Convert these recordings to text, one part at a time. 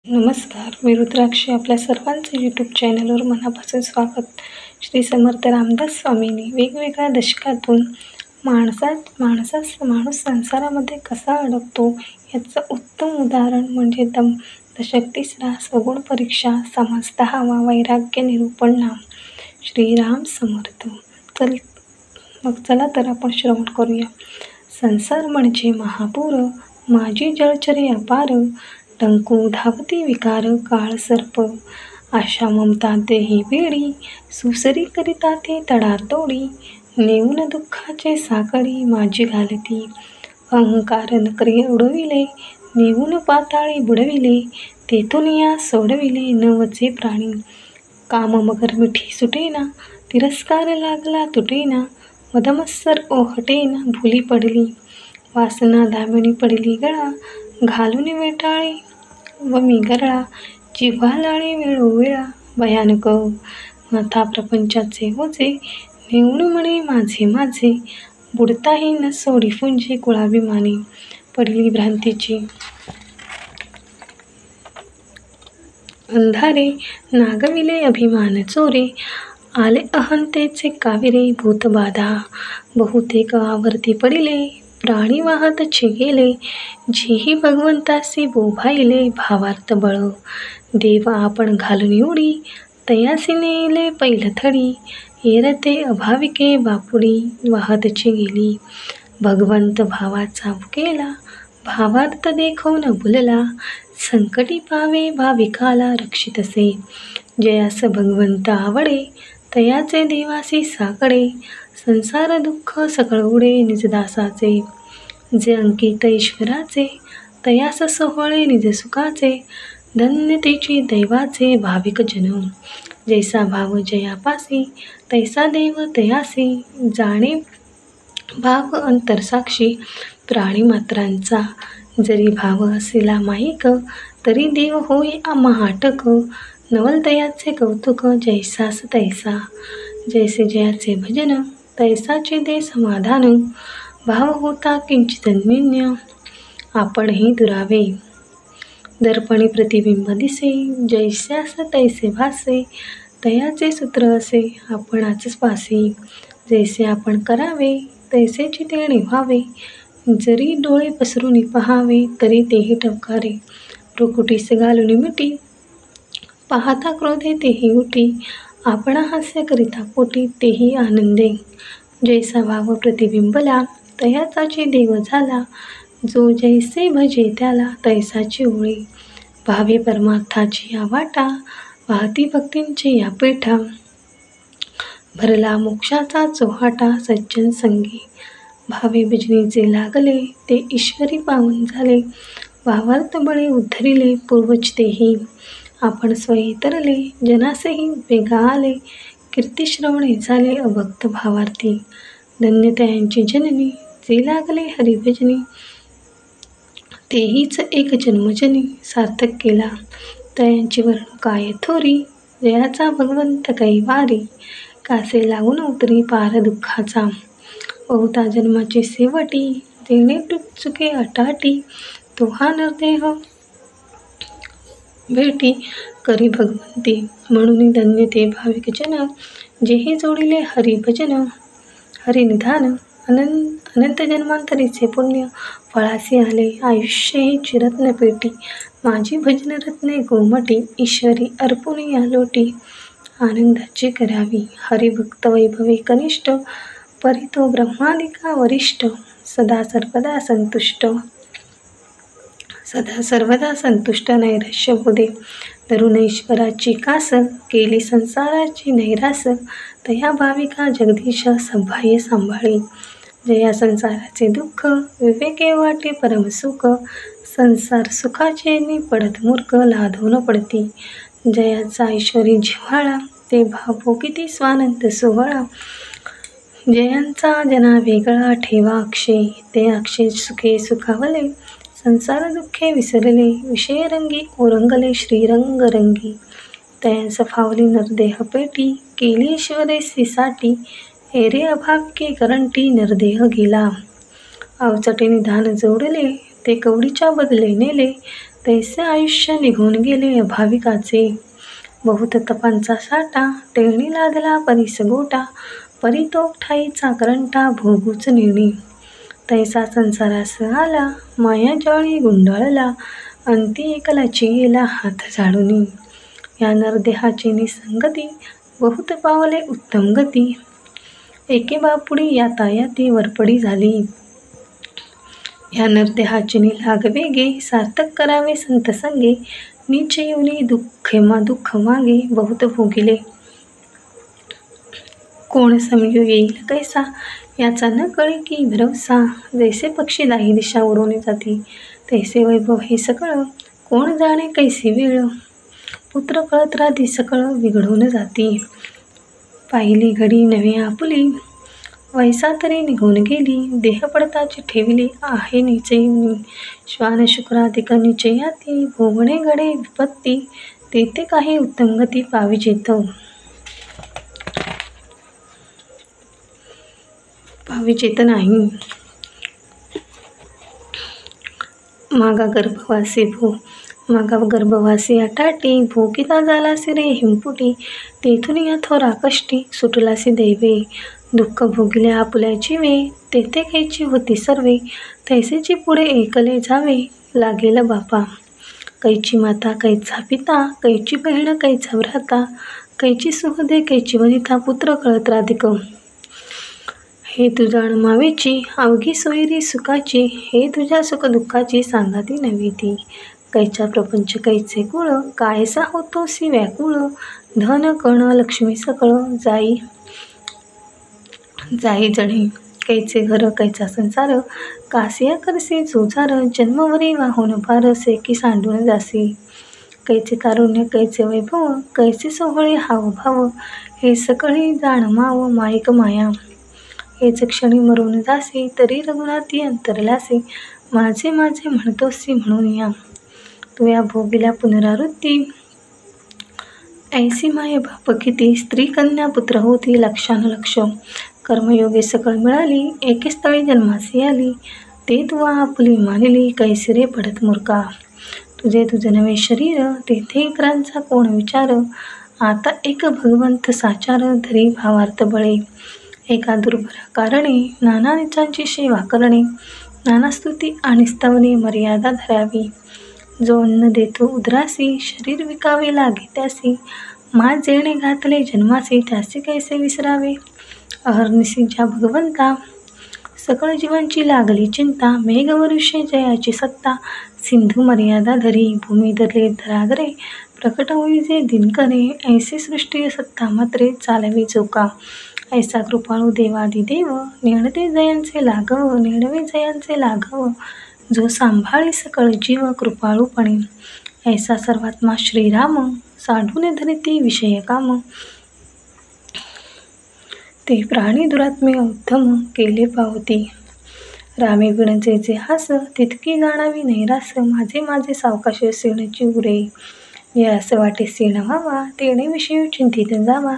नमस्कार, मी रुद्राक्षी. आपल्या सर्वांचं यूट्यूब चॅनलवर मनापासून स्वागत. श्री समर्थ रामदास स्वामींनी वेगवेगळ्या दशकातून माणूस संसारामध्ये कसा अडकतो याचं उत्तम उदाहरण म्हणजे दशक 3 सगुण परीक्षा समास 10 वैराग्य निरूपण नाम. श्रीराम समर्थ. चला तर आपण श्रवण करूया. संसार म्हणजे महापूर, माझी जळचरे अपार, टंकू धावती विकार काळ सर्प, आशा ममता देही वेडी, सुसरी करिता ते तडातोडी, नेऊन दुःखाचे साकळी माझी घालती, अहंकार नकरे उडविले, नेऊन पाताळी बुडविले, तेथून या सोडविले नवचे प्राणी, काम मगर मिठी सुटेना, तिरस्कार लागला तुटेना, मदमत्सर ओहटेना, भुली पडली, वासना दामिनी पडली गळा, घालून वेटाळे व मी गरळा, जिव्हा लाळे वेळोवेळा, भयानक माथा प्रपंचाचे ओझे, नेऊन म्हणे माझे माझे, बुडताही न सोडी फुंजे कुळाभिमानी, पडली भ्रांतीची अंधारे, नागविले अभिमान चोरे, आले अहंतेचे काविरे भूतबाधा, बहुतेक आवर्ती पडिले, प्राणी वाहतचे गेले, जेही भगवंतासी बोभाइले, भावार्थ बळ, देव आपण घालून उडी, तयासी नेले पैलथडी, एरते अभाविके बापुडी, वाहतची गेली, भगवंत भावाचा केला, भावार्थ देखो न भुलला, संकटी पावे भाविकाला रक्षितसे, जयास भगवंत आवडे, तयाचे देवासी साकडे, संसार दुःख सकळ उडे निजदासाचे, जे अंकित ईश्वराचे, तयास सोहळे निज सुखाचे, धन्य तेची दैवाचे भाविक जन, जैसा भाव जयापासी, तैसा देव तयासी, जाणे भाव अंतरसाक्षी, प्राणी मात्रांचा, जरी भाव असेला माईक, तरी देव होई महाटक, नवल तयाचे कौतुक, जैसास तैसा, जैसे जयाचे भजन, तैसाचे दे समाधान, भाव होता किंचित अन्योन्य, आपणही दुरावे, दर्पणी प्रतिबिंब दिसे, जैस्यास तैसे भासे, तयाचे सूत्र असे आपणाच पासी, जैसे आपण करावे, तैसेची तेणे व्हावे, जरी डोळे पसरून पहावे, तरी तेही टवकारे, भ्रुकुटीस घालून मिटी, पाहता क्रोधे तेही उठी, आपणा हास्य करिता पोटी, तेही आनंदे, जैसा भाव प्रतिबिंबला, तयाचाची देव झाला, जो जैसे भजे त्याला, तैसाची ओळी, भावे परमार्थाची या वाटा, वाहती भक्तींची या पेठा, भरला मोक्षाचा चोहाटा, सज्जन संगी, भावे भजनीचे लागले, ते ईश्वरी पावन झाले, भावार्थ बळे उद्धरिले, पूर्वज तेही, आपण स्वयं तरले, जनासेही वेगा आले, कीर्ती श्रवणे झाले अभक्त भावार्थी, धन्य तयांची जननी, जे लागले हरिभजनी, तेहीच एक जन्मजनी, सार्थक केला, तयांची वर्ण काय थोरी, जयाचा भगवंत कैवारी, कासे लागून उतरी पार दुःखाचा, बहुता जन्माची सेवटी, देणे चुके अटाटी, तो हा नरदेह भेटी, करी भगवंती, म्हणून धन्य ते भाविक जन, जेही जोडिले हरिभजन, हरिनिधान, अनंत जन्मांतरीचे पुण्य, फळासी आले, आयुष्य ही चिरत्न पेटी, माझी भजन रत्ने गोमटी, ईश्वरी अर्पुन या लोटी, आनंदाची करावी, हरिभक्त वैभवे कनिष्ठ, परितो ब्रह्मादिका वरिष्ठ, सदा सर्वदा संतुष्ट नैराश्य बोधे, धरून ईश्वराची कास, केली संसाराची नैरास, तया भाविका जगदीश सभाये सांभाळी, जया संसाराचे दुःख, विवेके वाटे परमसुख, संसार सुखाचे पडत मूर्ख, लाधून पडती, जयाचा ईश्वरी जिव्हाळा, ते भाव किती स्वानंद सोहळा, जयांचा जना वेगळा ठेवा अक्षय, ते अक्षय सुखे सुखावले, संसार दुःखे विसरले, विषयरंगी ओरंगले श्रीरंग रंगी, तयांस फावली नरदेह पेटी, केली ईश्वरेसी साठी, एरे अभाविके करंटी, नरदेह गेला, अवचटे निधान जोडले, ते कवडीच्या बदले नेले, तैसे आयुष्य निघून गेले भाविकाचे. बहुत तपांचा साठा तेणी लादला परीस गोटा. परी तो ठाई चाकरंटा भोगूच नेणी. तैसा संसारास आला माया जळी गुंडाळला. अंती एकलाची गेला हात झाडूनी. या नरदेहाची निसंगती बहुत पावले उत्तम गती. एके बापुडी यातायाती वरपडी झाली. या नरदेहाची लाग वेगे सार्थक करावे संत संगे. नीच येऊनी दुःख मागे बहुत भोगिले. कोण समजू येईल कैसा याचा न कळे की भरवसा. जैसे पक्षी दाही दिशा उडून जाती तैसे वैभव हे सकळ. कोण जाणे कैसी वेळ पुत्र कळत राधी सकळ बिघडून जाती. पाहिली घडी नव्हे आपुली वैसा तरी निघून गेली. देह पडताची ठेविली आहे नीच येऊनी. श्वान शुक्राधिक निचयाती भोगणे घडे विपत्ती. तेथे काही उत्तम गती पाविजेत नाही. मागा गर्भवासी अटाटी भोगिता झालासी रे हिंपुटी. तेथून या थोरा कष्टी सुटलासी दैवे. दुःख भोगिले आपुल्याची वे तेथे कैची होती सर्वे. तैसेची पुढे एकले जावे लागेल बापा. कैची माता कैचा पिता कैची बहीण कैचा भ्राता. कैची सुहदे कैची वनिता पुत्र कळत राधिक. हे तुझ्या अणमावेची अवघी सोयरी सुखाची. हे तुझ्या सुख दुःखाची सांगाती नव्हे ती. कैचा प्रपंच कैचे कुळ कायसा होतोसी व्याकुळ. धन कण लक्ष्मी सकळ जाई जणे. कैचे घर कैचा संसार कासिया करसी जोजार. जन्मवरी वाहून पार सेकी सांडून जासी. कैचे तारुण्य कैचे वैभव कैचे सोहळे हावभाव. हे सकळी जाणमाव माईक माया. हेच क्षणी मरून जासी तरी रघुनाथी अंतरलासी. माझे माझे म्हणतोसी म्हणून या तू या भोगिल्या पुनरावृत्ती. ऐसी माय बाप किती स्त्री कन्या पुत्र होती लक्षानुलक्ष. कर्मयोगे सकळ मिळाली एके स्थळी जन्मासी आली. ते तू आपुली मानिली कैसे रे पडत मूर्खा. तुझे नवे शरीर तेथे इतरांचा कोण विचार. आता एक भगवंत साचार धरी भावार्थ बळे. एका दुर्भरा कारणे नाना निचांची सेवा करणे. नाना स्तुती आणि स्तवने मर्यादा धरावी. जो अन्न देतो उदरासी शरीर विकावे लागे त्यासी. मा जेणे घातले जन्मासी त्यासी कैसे विसरावे. अहर्निशी ज्या भगवंता सकळ जीवांची लागली चिंता. मेघवरुषे जयाची सत्ता सिंधू मर्यादा धरी. भूमी धरले धरागरे प्रकट होई जे दिनकरे. ऐसी सृष्टी सत्ता मात्रे चालवी चोका. ऐसा कृपाळू देवादिदेव नेणवे जयांचे लाघव. जो सांभाळी सकळ जीव कृपाळूपणे. ऐसा सर्वात्मा श्रीराम साढून धरिती विषय काम. ते प्राणी दुरात्मे उत्तम केले पावती. रामे विण जे हास तितकी जाणावी नैरास. माझे सावकाश सेणची उरे. यास वाटे सेण व्हावा तेणे विषयी चिंतित जावा.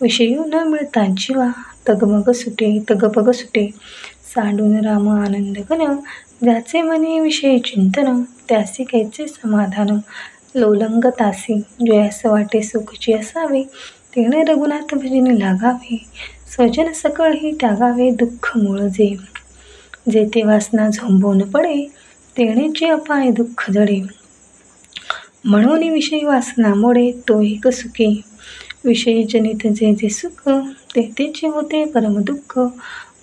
विषयू न मिळता जीवा तगपग सुटे. सांडून राम आनंद घन ज्याचे मनी विषयी चिंतन. त्यासी कैचे समाधान लोलंग तासी. जयास वाटे सुखची असावे तेणे रघुनाथ भजनी लागावे. स्वजन सकळ ही त्यागावे दुःख मूळ जे. जेथे वासना झोंबून पडे तेणेचे अपाय दुःख जडे. म्हणून विषयी वासना मोडे तो एक सुखी. विषयी जनित जे सुख तेथेचे होते परम दुःख.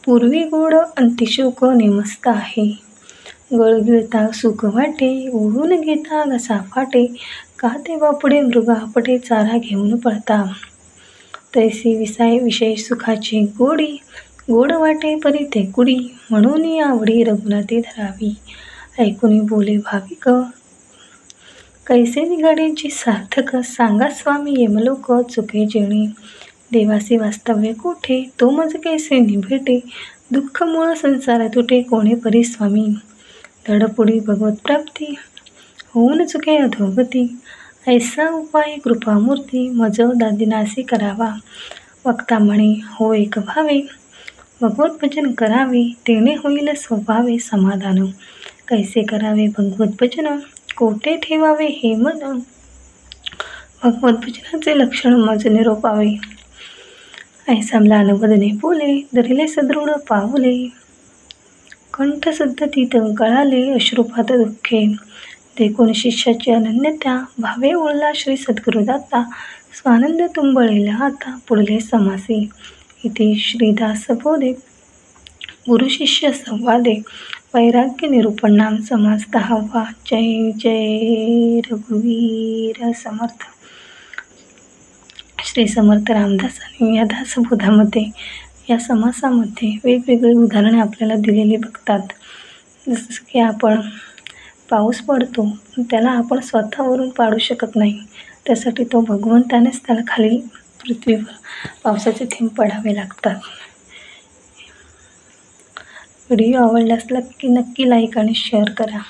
पूर्वी गोड अंती शोक नेमस्त आहे. गळगिळता सुख वाटे ओढून घेता घसा फाटे. का तेव्हा पुढे मृग आपटे चारा घेऊन पळता. तैसी विषय सुखाची गोड वाटे परी ते कुडी. म्हणून आवडी रघुनाथी धरावी. ऐकून बोले भाविक कैसे निघाड्यांची सार्थक. सांगा स्वामी यमलोक चुके जेणे. देवासी वास्तव्य कोठे तो मज कैसे निभेटे. दुःख मूळ संसार तुटे कोणे परी स्वामी. धडपुडी भगवत प्राप्ती होऊन चुके अधोगती. ऐसा उपाय कृपामूर्ती मज दादिनासी करावा. वक्ता म्हणे हो एक भावे भगवत भजन करावे. तेणे होईल स्वभावे समाधान. कैसे करावे भगवत भजन कोठे ठेवावे हे मन, भगवत भजनाचे लक्षण मज निरोपावे. ऐसा म्लान वदने बोले, धरिले सदृढ पाऊले. कंठ सद्गतीत गळाले अश्रुपात दुःखे. देखून शिष्याची अनन्यता, भावे ओळला श्री सद्गुरुदाता. स्वानंद तुंबळेला आता, पुढले समासी. इति श्रीदासबोधे गुरु शिष्य संवादे. वैराग्य निरूपण नाम समास 10वा. जय जय रघुवीर समर्थ. श्री समर्थ रामदासांनी या दासबोधामध्ये, या समासामध्ये वेगवेगळी उदाहरणे आपल्याला दिलेली बघतात. जसं की आपण पाऊस पडतो, त्याला आपण स्वतःवरून पाडू शकत नाही. त्यासाठी तो भगवंतानेच त्याला खाली पृथ्वीवर पावसाचे थेंब पडावे लागतात. व्हिडिओ आवडला असला की नक्की लाईक आणि शेअर करा.